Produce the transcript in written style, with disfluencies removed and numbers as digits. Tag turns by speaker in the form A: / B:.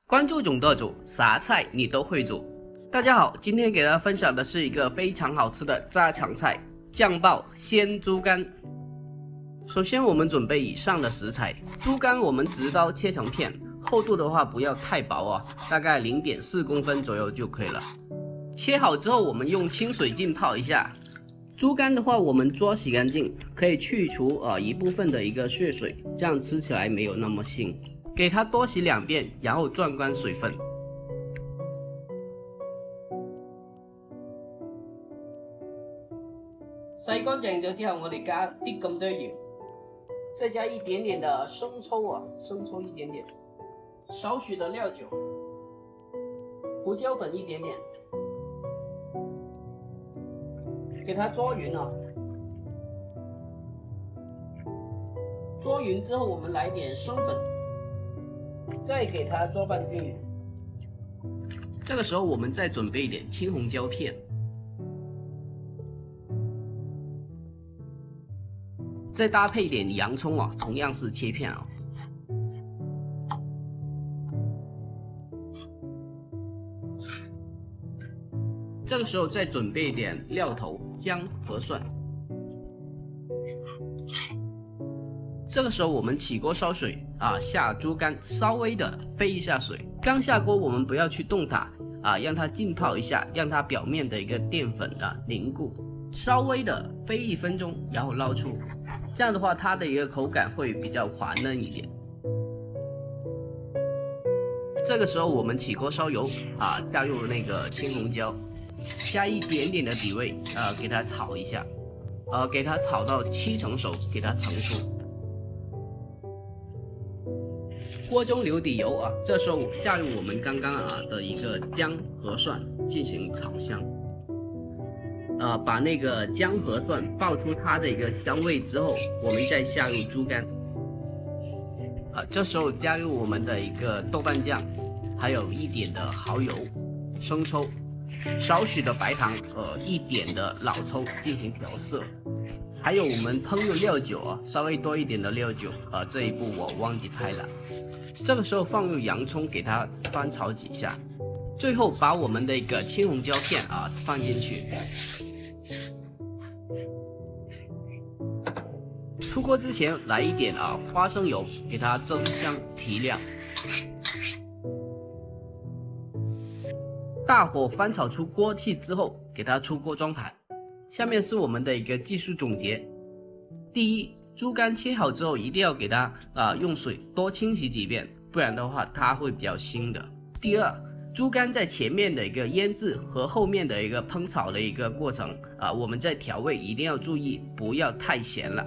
A: 关注总舵主，啥菜你都会煮。大家好，今天给大家分享的是一个非常好吃的家常菜——酱爆鲜猪肝。首先，我们准备以上的食材。猪肝我们直刀切成片，厚度的话不要太薄啊，大概0.4公分左右就可以了。切好之后，我们用清水浸泡一下。猪肝的话，我们抓洗干净，可以去除一部分的一个血水，这样吃起来没有那么腥。给它多洗2遍，然後攥乾水分。洗乾淨咗之後，我哋加啲咁多鹽，再加一點點的生抽啊，生抽一點點，少許的料酒，胡椒粉一點點，給它捉勻啊。捉勻之後，我們來點生粉。再给它做拌均匀。这个时候，我们再准备一点青红椒片，再搭配一点洋葱啊，同样是切片啊。这个时候再准备一点料头、姜和蒜。这个时候我们起锅烧水下猪肝，稍微的飞一下水。刚下锅我们不要去动它让它浸泡一下，让它表面的一个淀粉凝固，稍微的飞1分钟，然后捞出。这样的话，它的一个口感会比较滑嫩一点。这个时候我们起锅烧油加入那个青红椒，加一点点的底味给它炒一下，给它炒到7成熟，给它盛出。锅中留底油这时候加入我们刚刚的一个姜和蒜进行炒香，把那个姜和蒜爆出它的一个香味之后，我们再下入猪肝，这时候加入我们的一个豆瓣酱，还有一点的蚝油、生抽，少许的白糖和一点的老抽进行调色。还有我们烹饪料酒稍微多一点的料酒这一步我忘记拍了。这个时候放入洋葱，给它翻炒几下，最后把我们的一个青红椒片放进去。出锅之前来一点花生油，给它增香提亮。大火翻炒出锅气之后，给它出锅装盘。下面是我们的一个技术总结。第一，猪肝切好之后一定要给它用水多清洗几遍，不然的话它会比较腥的。第二，猪肝在前面的一个腌制和后面的一个烹炒的一个过程我们在调味一定要注意，不要太咸了。